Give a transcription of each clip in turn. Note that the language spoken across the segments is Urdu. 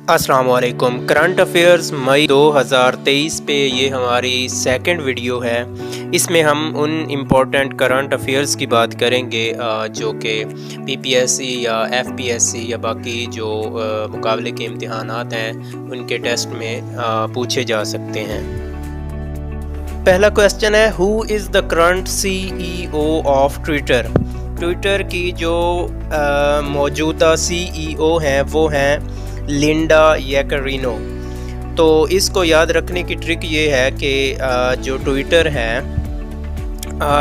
السلام علیکم۔ کرنٹ افیئرز مئی 2023 پہ یہ ہماری سیکنڈ ویڈیو ہے۔ اس میں ہم ان امپورٹنٹ کرنٹ افیئرز کی بات کریں گے جو کہ پی پی ایس سی یا ایف پی ایس سی یا باقی جو مقابلے کے امتحانات ہیں ان کے ٹیسٹ میں پوچھے جا سکتے ہیں۔ پہلا کویسچن ہے، who is the current C E O of Twitter? Twitter کی جو موجودہ سی ای او ہیں وہ ہیں لنڈا یکرینو۔ تو اس کو یاد رکھنے کی ٹرک یہ ہے کہ جو ٹویٹر ہے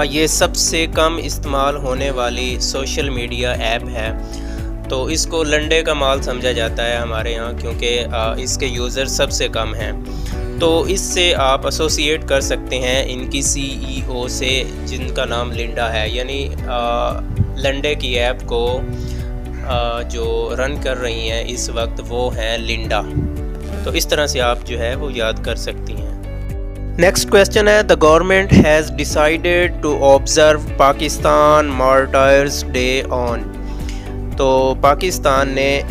یہ سب سے کم استعمال ہونے والی سوشل میڈیا ایپ ہے، تو اس کو لنڈے کا مال سمجھا جاتا ہے ہمارے یہاں، کیونکہ اس کے یوزر سب سے کم ہیں۔ تو اس سے آپ ایسوسیٹ کر سکتے ہیں ان کی سی ای او سے، جن کا نام لنڈا ہے، یعنی لنڈے کی ایپ کو جو رن کر رہی ہیں اس وقت وہ ہیں لنڈا۔ تو اس طرح سے آپ جو ہے وہ یاد کر سکتی ہیں۔ نیکسٹ کویسچن ہے، the government has decided to observe Pakistan martyrs day on. تو پاکستان نے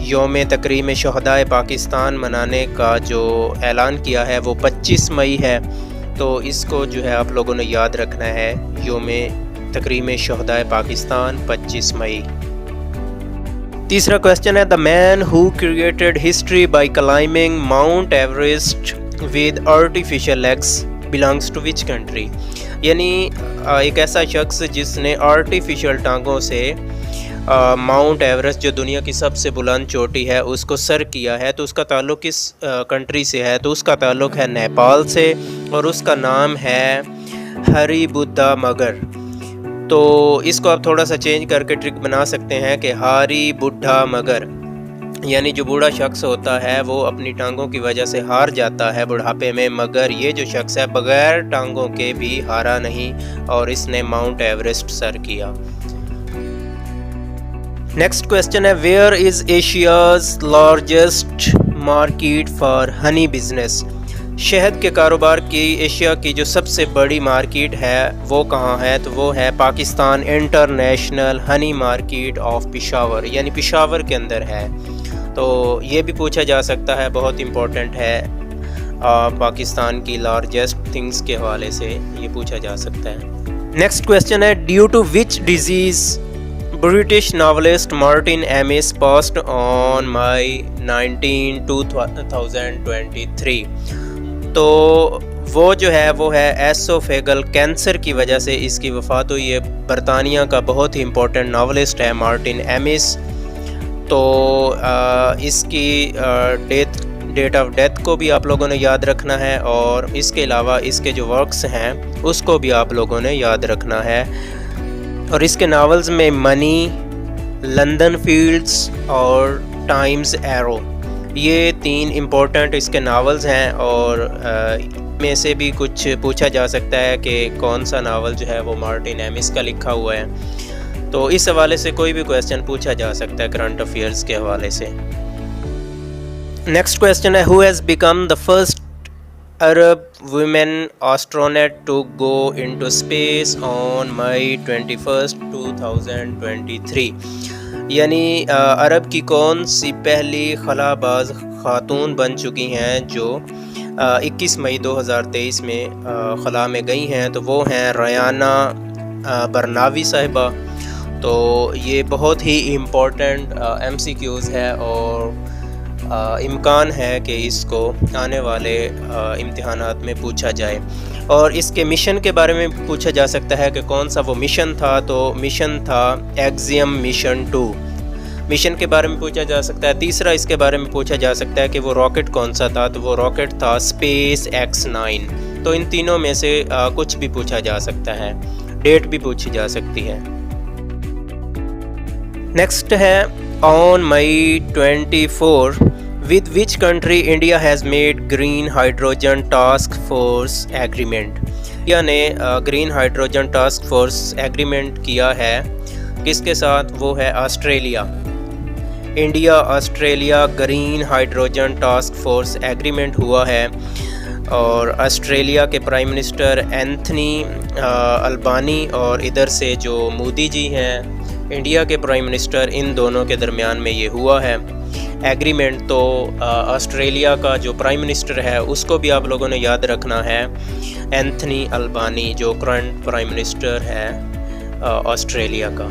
یوم تکریم شہدائے پاکستان منانے کا جو اعلان کیا ہے وہ 25 مئی ہے، تو اس کو جو ہے آپ لوگوں نے یاد رکھنا ہے، یوم تکریم شہدائے پاکستان 25 مئی۔ تیسرا کویسچن ہے، the man who created history by climbing Mount Everest with artificial legs belongs to which country? یعنی ایک ایسا شخص جس نے آرٹیفیشل ٹانگوں سے ماؤنٹ ایوریسٹ جو دنیا کی سب سے بلند چوٹی ہے اس کو سر کیا ہے، تو اس کا تعلق کس کنٹری سے ہے؟ تو اس کا تعلق ہے نیپال سے، اور اس کا نام ہے ہری بدھا مگر۔ تو اس کو آپ تھوڑا سا چینج کر کے ٹرک بنا سکتے ہیں کہ ہاری بڈھا مگر، یعنی جو بوڑھا شخص ہوتا ہے وہ اپنی ٹانگوں کی وجہ سے ہار جاتا ہے بڑھاپے میں، مگر یہ جو شخص ہے بغیر ٹانگوں کے بھی ہارا نہیں، اور اس نے ماؤنٹ ایوریسٹ سر کیا۔ نیکسٹ کویسچن ہے، where is Asia's largest market for honey business? شہد کے کاروبار کی ایشیا کی جو سب سے بڑی مارکیٹ ہے وہ کہاں ہے؟ تو وہ ہے Pakistan international honey market of Peshawar, یعنی پشاور کے اندر ہے۔ تو یہ بھی پوچھا جا سکتا ہے، بہت امپورٹنٹ ہے، پاکستان کی لارجسٹ تھنگس کے حوالے سے یہ پوچھا جا سکتا ہے۔ نیکسٹ کویسچن ہے، due to which disease British novelist Martin Amis passed on May 19 2023؟ تو وہ جو ہے وہ ہے ایسوفیگل کینسر کی وجہ سے اس کی وفات ہوئی ہے۔ برطانیہ کا بہت ہی امپورٹنٹ ناولسٹ ہے مارٹن ایمس۔ تو اس کی ڈیٹ آف ڈیتھ کو بھی آپ لوگوں نے یاد رکھنا ہے، اور اس کے علاوہ اس کے جو ورکس ہیں اس کو بھی آپ لوگوں نے یاد رکھنا ہے۔ اور اس کے ناولز میں منی، لندن فیلڈز اور ٹائمز ایرو، یہ 3 امپورٹنٹ اس کے ناولز ہیں، اور میں سے بھی کچھ پوچھا جا سکتا ہے کہ کون سا ناول جو ہے وہ مارٹن ایمس کا لکھا ہوا ہے۔ تو اس حوالے سے کوئی بھی کویسچن پوچھا جا سکتا ہے کرنٹ افیئرز کے حوالے سے۔ نیکسٹ کویسچن ہے، who has become the first Arab women astronaut to go into space on May 21 2023؟ یعنی عرب کی کون سی پہلی خلا باز خاتون بن چکی ہیں جو 21 مئی 2023 میں خلا میں گئی ہیں؟ تو وہ ہیں ریانہ برناوی صاحبہ۔ تو یہ بہت ہی امپورٹنٹ ایم سی کیوز ہے، اور امکان ہے کہ اس کو آنے والے امتحانات میں پوچھا جائے۔ اور اس کے مشن کے بارے میں پوچھا جا سکتا ہے کہ کون سا وہ مشن تھا؟ تو مشن تھا ایگزیم مشن 2، مشن کے بارے میں پوچھا جا سکتا ہے۔ تیسرا اس کے بارے میں پوچھا جا سکتا ہے کہ وہ راکٹ کون سا تھا؟ تو وہ راکٹ تھا اسپیس ایکس 9۔ تو ان تینوں میں سے کچھ بھی پوچھا جا سکتا ہے، ڈیٹ بھی پوچھی جا سکتی ہے۔ نیکسٹ ہے، آن مئی 24 with which country India has made green hydrogen task force agreement؟ India نے green hydrogen task force agreement کیا ہے کس کے ساتھ؟ وہ ہے Australia. India Australia green hydrogen task force agreement ہوا ہے، اور آسٹریلیا کے پرائم منسٹر اینتھنی البانی اور ادھر سے جو مودی جی ہیں انڈیا کے پرائم منسٹر، ان دونوں کے درمیان میں یہ ہوا ہے۔ ایگریمنٹ تو آسٹریلیا کا جو پرائم منسٹر ہے اس کو بھی آپ لوگوں نے یاد رکھنا ہے، اینتھنی البانی، جو کرنٹ پرائم منسٹر ہے آسٹریلیا کا۔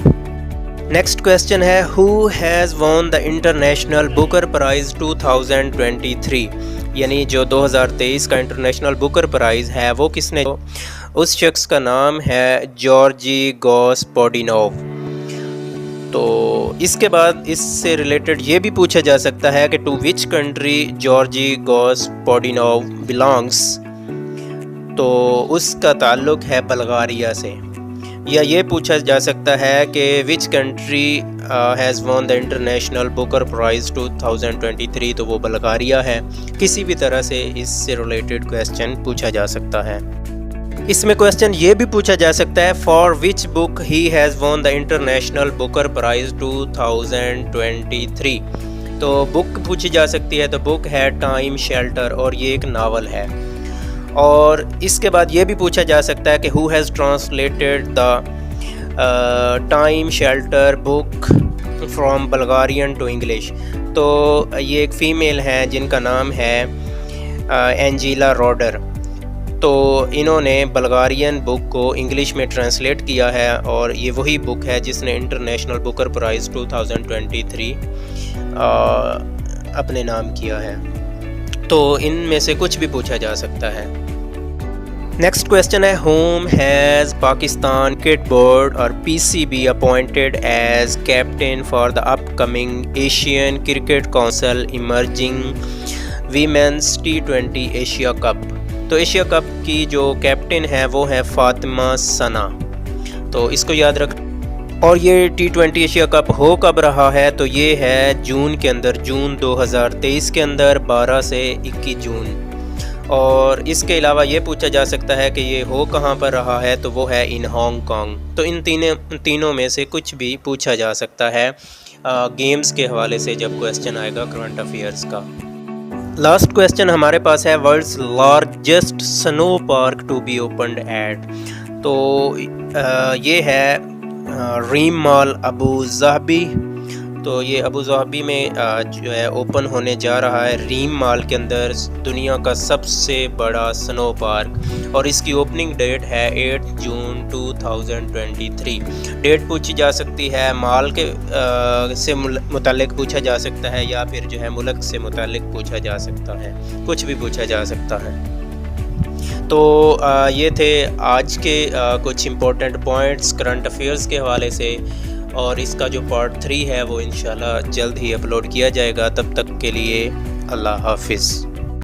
نیکسٹ کویسچن ہے ہو ہیز وون دا انٹرنیشنل بکر پرائز 2023، یعنی جو 2023 کا انٹرنیشنل بکر پرائز ہے وہ کس نے؟ اس شخص کا نام ہے جارجی گوسپوڈینوو۔ تو اس کے بعد اس سے ریلیٹڈ یہ بھی پوچھا جا سکتا ہے کہ ٹو وچ کنٹری جارجی گوسپوڈینوو بلانگس، تو اس کا تعلق ہے بلغاریہ سے، یا یہ پوچھا جا سکتا ہے کہ وچ کنٹری ہیز وون دا انٹرنیشنل بکر پرائز 2023، تو وہ بلغاریہ ہے۔ کسی بھی طرح سے اس سے ریلیٹڈ کویسچن پوچھا جا سکتا ہے۔ اس میں کویسچن یہ بھی پوچھا جا سکتا ہے for which book he has وون دا انٹرنیشنل بکر پرائز 2023، تو بک پوچھی جا سکتی ہے، تو بک ہے ٹائم شیلٹر، اور یہ ایک ناول ہے۔ اور اس کے بعد یہ بھی پوچھا جا سکتا ہے کہ who has translated the Time Shelter book from Bulgarian to English, تو یہ ایک فیمیل ہیں جن کا نام ہے اینجیلا روڈر، تو انہوں نے بلغارین بک کو انگلش میں ٹرانسلیٹ کیا ہے، اور یہ وہی بک ہے جس نے انٹرنیشنل بکر پرائز 2023 اپنے نام کیا ہے۔ تو ان میں سے کچھ بھی پوچھا جا سکتا ہے۔ نیکسٹ کویسچن ہے whom has Pakistan Cricket Board اور P C B appointed as captain for the upcoming Asian Cricket Council Emerging Women's T20 Asia Cup, تو ایشیا کپ کی جو کیپٹن ہے وہ ہے فاطمہ ثنا، تو اس کو یاد رکھ۔ اور یہ T20 ایشیا کپ ہو کب رہا ہے؟ تو یہ ہے جون کے اندر، جون 2023 کے اندر 12 سے 21 جون۔ اور اس کے علاوہ یہ پوچھا جا سکتا ہے کہ یہ ہو کہاں پر رہا ہے، تو وہ ہے ان ہانگ کانگ۔ تو ان تینوں میں سے کچھ بھی پوچھا جا سکتا ہے گیمز کے حوالے سے جب کویسچن آئے گا کرنٹ افیئرز کا۔ لاسٹ کویسچن ہمارے پاس ہے world's largest snow park to be opened at, تو یہ ہے ریم مال ابو ظہبی، تو یہ ابو ظہبی میں جو ہے اوپن ہونے جا رہا ہے، ریم مال کے اندر دنیا کا سب سے بڑا سنو پارک، اور اس کی اوپننگ ڈیٹ ہے 8 جون 2023۔ ڈیٹ پوچھی جا سکتی ہے، مال کے سے متعلق پوچھا جا سکتا ہے، یا پھر جو ہے ملک سے متعلق پوچھا جا سکتا ہے، کچھ بھی پوچھا جا سکتا ہے۔ تو یہ تھے آج کے کچھ امپورٹنٹ پوائنٹس کرنٹ افیئرز کے حوالے سے، اور اس کا جو پارٹ 3 ہے وہ انشاءاللہ جلد ہی اپلوڈ کیا جائے گا۔ تب تک کے لیے اللہ حافظ۔